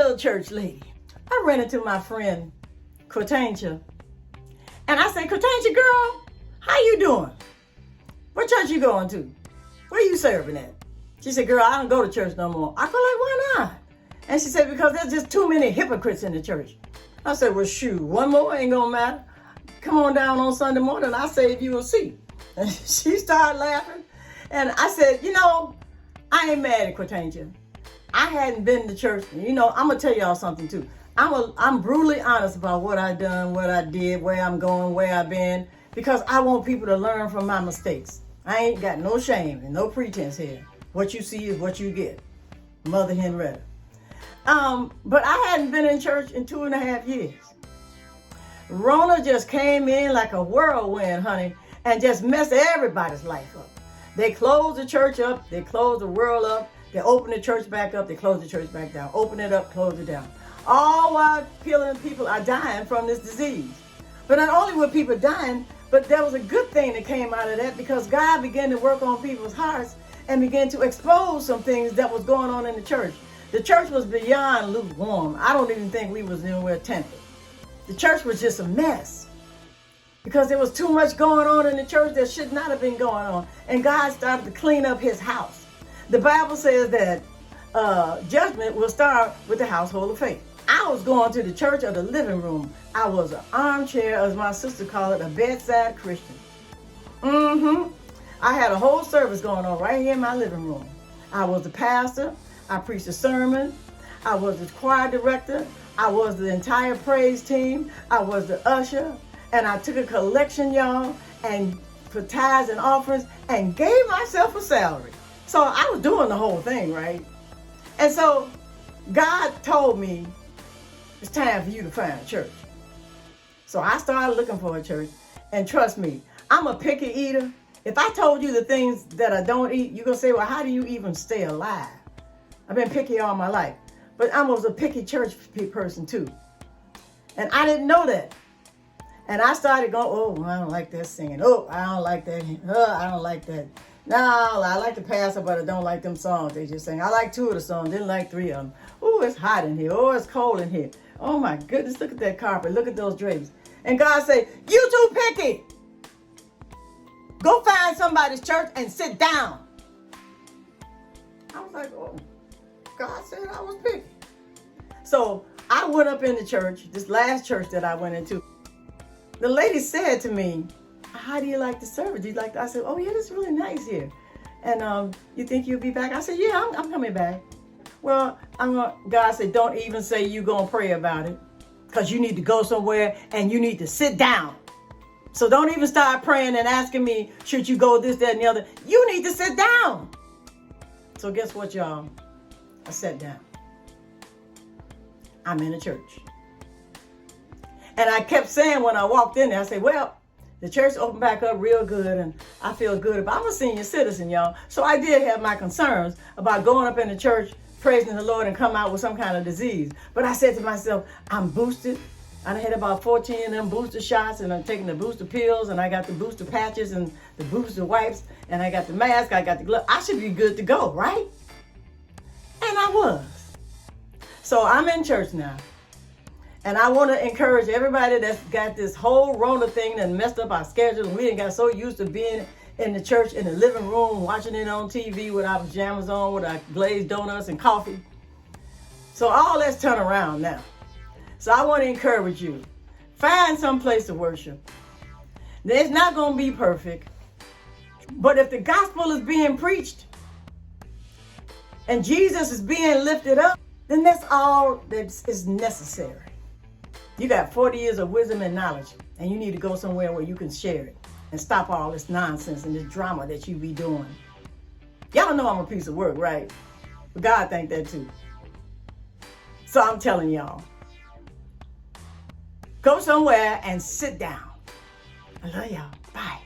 little church lady. I ran into my friend, Cortantia. And I said, Cortantia, girl, how you doing? What church you going to? Where you serving at? She said, girl, I don't go to church no more. I go like, why not? And she said, because there's just too many hypocrites in the church. I said, well, shoot, one more ain't gonna matter. Come on down on Sunday morning, I'll save you a seat. And she started laughing. And I said, I ain't mad at Cortantia. I hadn't been to church. I'm gonna tell y'all something too. I'm brutally honest about what I done, what I did, where I'm going, where I've been, because I want people to learn from my mistakes. I ain't got no shame and no pretense here. What you see is what you get. Mother Henrietta. But I hadn't been in church in 2.5 years. Rona just came in like a whirlwind, honey, and just messed everybody's life up. They closed the church up. They closed the world up. They opened the church back up. They closed the church back down. Open it up, close it down. All while people are dying from this disease. But not only were people dying, but there was a good thing that came out of that, because God began to work on people's hearts and began to expose some things that was going on in the church. The church was beyond lukewarm. I don't even think we was anywhere tempered. The church was just a mess because there was too much going on in the church that should not have been going on. And God started to clean up his house. The Bible says that judgment will start with the household of faith. I was going to the church or the living room. I was an armchair, as my sister called it, a bedside Christian. I had a whole service going on right here in my living room. I was the pastor. I preached a sermon. I was the choir director. I was the entire praise team. I was the usher. And I took a collection, y'all, and for tithes and offerings, and gave myself a salary. So I was doing the whole thing, right? And so God told me, it's time for you to find a church. So I started looking for a church. And trust me, I'm a picky eater. If I told you the things that I don't eat, you're going to say, well, how do you even stay alive? I've been picky all my life. But I was a picky church person too. And I didn't know that. And I started going, oh, I don't like that singing. Oh, I don't like that. I don't like that. No, I like the pastor, but I don't like them songs they just sing. I like 2 of the songs, didn't like 3 of them. Oh, it's hot in here. Oh, it's cold in here. Oh my goodness, look at that carpet. Look at those drapes. And God said, you too picky. Go find somebody's church and sit down. I was like, oh, God said I was picky. So I went up in the church, this last church that I went into. The lady said to me, how do you like the service? Do you like that? I said, oh yeah, this is really nice here. And you think you'll be back? I said, yeah, I'm coming back. Well, God said, don't even say you're going to pray about it, because you need to go somewhere and you need to sit down. So don't even start praying and asking me, should you go this, that, and the other. You need to sit down. So guess what, y'all? I sat down. I'm in a church. And I kept saying when I walked in there, I said, well, the church opened back up real good and I feel good about it. I'm a senior citizen, y'all. So I did have my concerns about going up in the church, praising the Lord, and come out with some kind of disease. But I said to myself, I'm boosted. I had about 14 of them booster shots, and I'm taking the booster pills, and I got the booster patches and the booster wipes, and I got the mask, I got the glove. I should be good to go, right? And I was. So I'm in church now. And I want to encourage everybody that's got this whole Rona thing that messed up our schedule. We didn't got so used to being in the church, in the living room, watching it on TV with our pajamas on, with our glazed donuts and coffee. So all that's turned around now. So I want to encourage you. Find some place to worship. It's not going to be perfect. But if the gospel is being preached and Jesus is being lifted up, then that's all that is necessary. You got 40 years of wisdom and knowledge, and you need to go somewhere where you can share it and stop all this nonsense and this drama that you be doing. Y'all know I'm a piece of work, right? But God think that too. So I'm telling y'all, go somewhere and sit down. I love y'all. Bye.